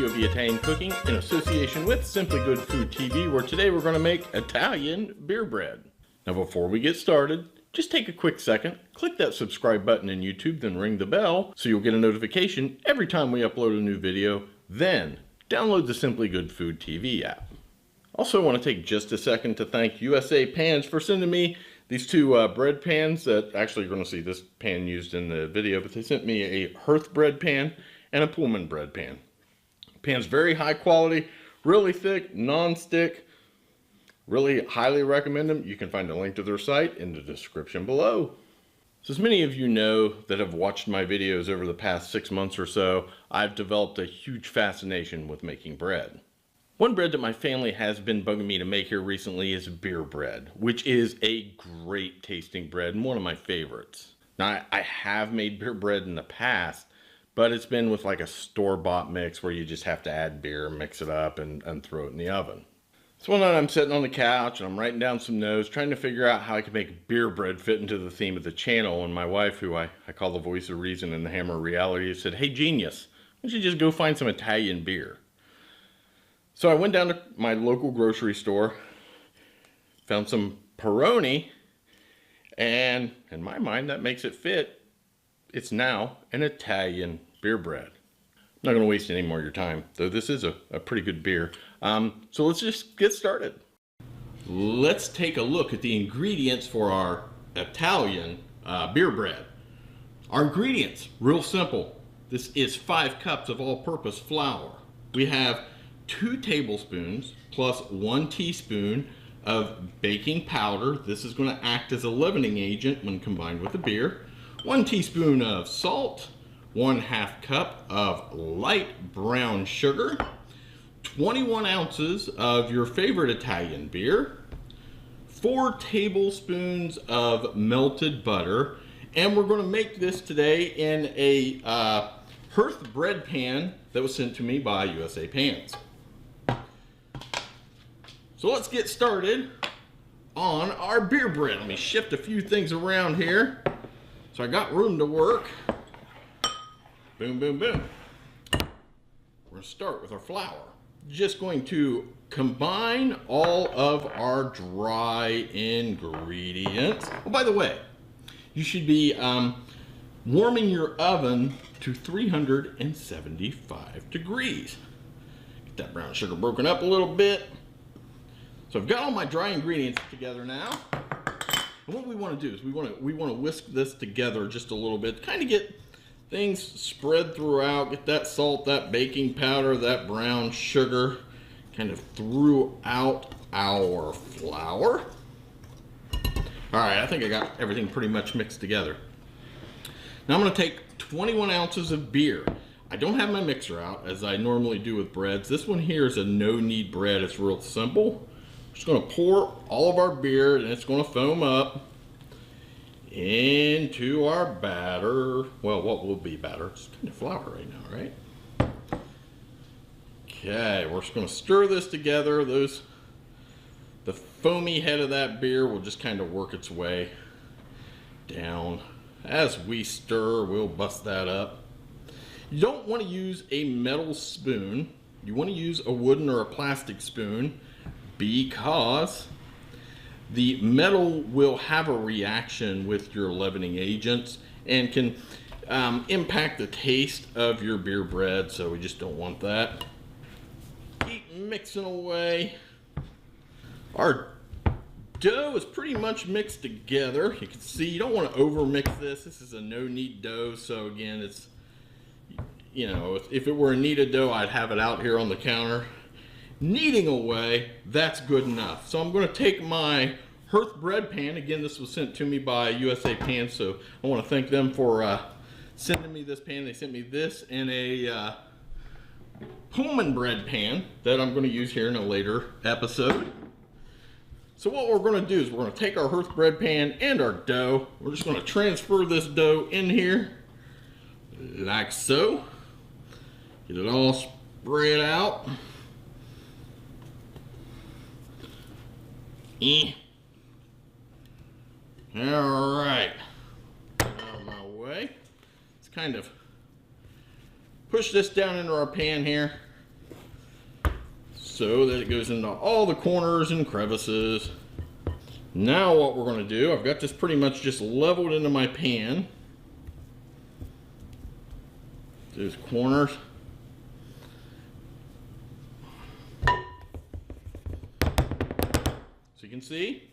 POV Italian Cooking in association with Simply Good Food TV, where today we're going to make Italian beer bread. Now before we get started, just take a quick second, click that subscribe button in YouTube, then ring the bell so you'll get a notification every time we upload a new video. Then download the Simply Good Food TV app. Also, I want to take just a second to thank USA Pans for sending me these two bread pans that actually you're going to see this pan used in the video, but they sent me a Hearth bread pan and a Pullman bread pan. Pan's very high quality, really thick, non-stick. Really highly recommend them. You can find a link to their site in the description below. So as many of you know that have watched my videos over the past 6 months or so, I've developed a huge fascination with making bread. One bread that my family has been bugging me to make here recently is beer bread, which is a great tasting bread and one of my favorites. Now, I have made beer bread in the past, but it's been with like a store-bought mix where you just have to add beer, mix it up, and throw it in the oven. So one night I'm sitting on the couch and I'm writing down some notes, trying to figure out how I could make beer bread fit into the theme of the channel. And my wife, who I call the voice of reason and the hammer of reality, said, "Hey genius, why don't you just go find some Italian beer?" So I went down to my local grocery store, found some Peroni, and in my mind that makes it fit. It's now an Italian beer bread. I'm not going to waste any more of your time, though this is a pretty good beer. So let's just get started. Let's take a look at the ingredients for our Italian beer bread. Our ingredients, real simple. This is 5 cups of all-purpose flour. We have 2 tablespoons plus 1 teaspoon of baking powder. This is going to act as a leavening agent when combined with the beer. 1 teaspoon of salt, 1/2 cup of light brown sugar, 21 ounces of your favorite Italian beer, 4 tablespoons of melted butter, and we're going to make this today in a Hearth bread pan that was sent to me by USA Pans. So let's get started on our beer bread. Let me shift a few things around here so I got room to work. Boom, boom, boom. We're going to start with our flour. Just going to combine all of our dry ingredients. Oh, by the way, you should be warming your oven to 375 degrees. Get that brown sugar broken up a little bit. So I've got all my dry ingredients together now. And what we want to do is we want to whisk this together just a little bit, kind of get things spread throughout, get that salt, that baking powder, that brown sugar kind of throughout our flour. All right, I think I got everything pretty much mixed together. Now I'm going to take 21 ounces of beer. I don't have my mixer out as I normally do with breads. This one here is a no-knead bread. It's real simple. Just going to pour all of our beer, and it's going to foam up into our batter. Well, what will be batter? It's kind of flour right now, right? Okay, we're just going to stir this together. The foamy head of that beer will just kind of work its way down. As we stir, we'll bust that up. You don't want to use a metal spoon. You want to use a wooden or a plastic spoon, because the metal will have a reaction with your leavening agents and can impact the taste of your beer bread, so we just don't want that. Keep mixing away. Our dough is pretty much mixed together. You can see you don't want to over mix this. This is a no knead dough, so again, it's, you know, if it were a kneaded dough, I'd have it out here on the counter kneading away. That's good enough. So I'm going to take my Hearth bread pan. Again, this was sent to me by USA Pans, so I want to thank them for sending me this pan. They sent me this in a Pullman bread pan that I'm going to use here in a later episode. So what we're going to do is we're going to take our Hearth bread pan and our dough. We're just going to transfer this dough in here like so. Get it all spread out. All right, out of my way. Let's kind of push this down into our pan here. so that it goes into all the corners and crevices. Now what we're going to do, I've got this pretty much just leveled into my pan. Those corners. So you can see,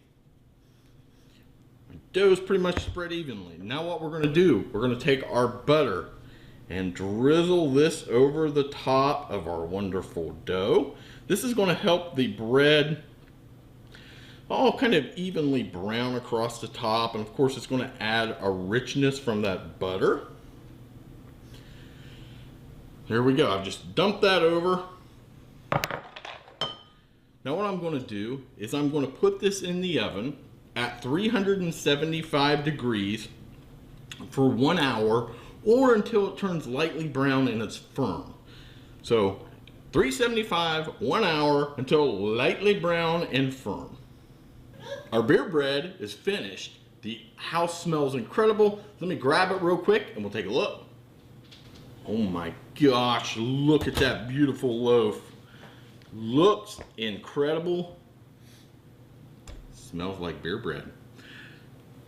my dough's pretty much spread evenly. Now what we're going to do, we're going to take our butter and drizzle this over the top of our wonderful dough. This is going to help the bread kind of evenly brown across the top, and of course it's going to add a richness from that butter. There we go. I've just dumped that over. Now what I'm going to do is I'm going to put this in the oven at 375 degrees for 1 hour, or until it turns lightly brown and it's firm. So 375, 1 hour, until lightly brown and firm. Our beer bread is finished. The house smells incredible. Let me grab it real quick and we'll take a look. Oh my gosh, look at that beautiful loaf. Looks incredible. Smells like beer bread.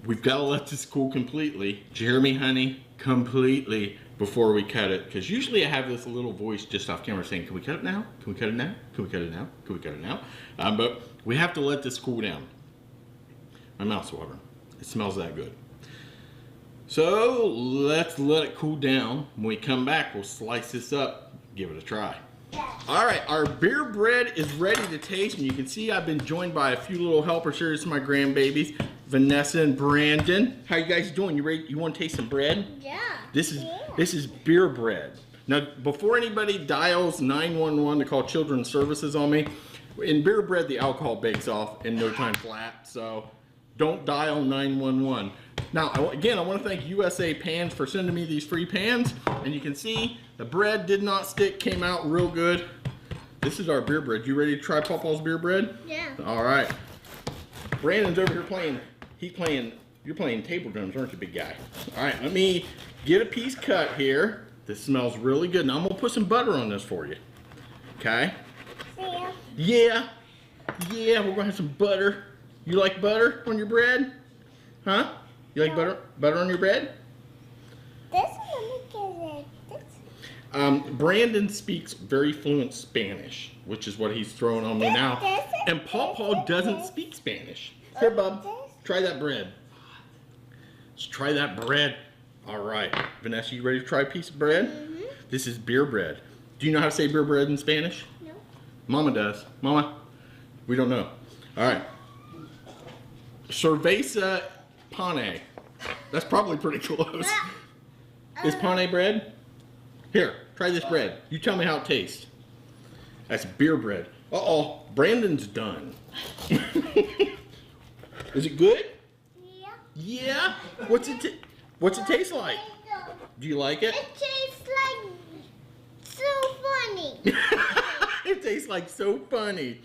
We've got to let this cool completely. Jeremy, honey, completely before we cut it. Because usually I have this little voice just off camera saying, can we cut it now? Can we cut it now? Can we cut it now? Can we cut it now? But we have to let this cool down. My mouth's watering. It smells that good. So let's let it cool down. When we come back, we'll slice this up, give it a try. All right, our beer bread is ready to taste, and you can see I've been joined by a few little helpers here. This is my grandbabies, Vanessa and Brandon. How you guys doing? You ready? You want to taste some bread? Yeah. This is beer bread. Now, before anybody dials 911 to call children's services on me, in beer bread the alcohol bakes off in no time flat. So don't dial 911. Now, again, I want to thank USA Pans for sending me these free pans. And you can see the bread did not stick, came out real good. This is our beer bread. You ready to try Papa's beer bread? Yeah. All right. Brandon's over here playing, you're playing table drums, aren't you, big guy? All right, let me get a piece cut here. This smells really good. Now I'm gonna put some butter on this for you. Okay? Yeah. Yeah, we're gonna have some butter. You like butter on your bread? Huh? You like butter on your bread? Brandon speaks very fluent Spanish, which is what he's throwing on me now. And Paw doesn't speak Spanish. Here, bub, try that bread. Let's try that bread. All right, Vanessa, you ready to try a piece of bread? Mm-hmm. This is beer bread. Do you know how to say beer bread in Spanish? No. Mama does. Mama, we don't know. All right. Cerveza pane. That's probably pretty close. Is pane bread? Here, try this bread. You tell me how it tastes. That's beer bread. Uh-oh, Brandon's done. Is it good? Yeah. Yeah? What's it taste like? Do you like it? It tastes like so funny. It tastes like so funny.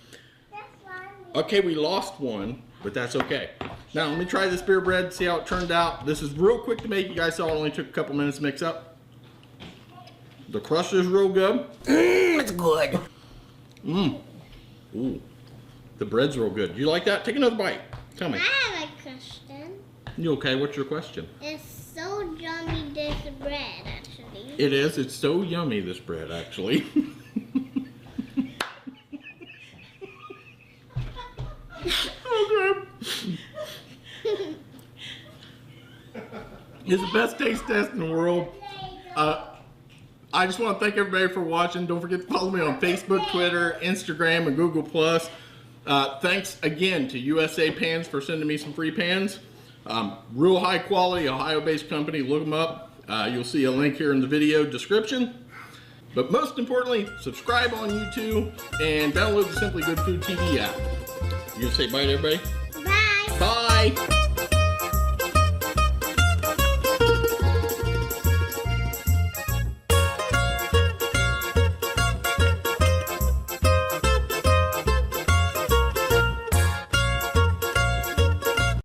That's funny. Okay, we lost one, but that's okay. Now, let me try this beer bread, see how it turned out. This is real quick to make. You guys saw it only took a couple minutes to mix up. The crust is real good. It's good. Ooh. The bread's real good. You like that? Take another bite. Tell me. I have a question. You okay? What's your question? It's so yummy, this bread, actually. It is. It's so yummy, this bread, actually. Okay. It's the best taste test in the world. I just want to thank everybody for watching. Don't forget to follow me on Facebook, Twitter, Instagram, and Google+. Thanks again to USA Pans for sending me some free pans. Real high quality, Ohio-based company. Look them up. You'll see a link here in the video description. But most importantly, subscribe on YouTube and download the Simply Good Food TV app. You gonna say bye to everybody? Bye. Bye.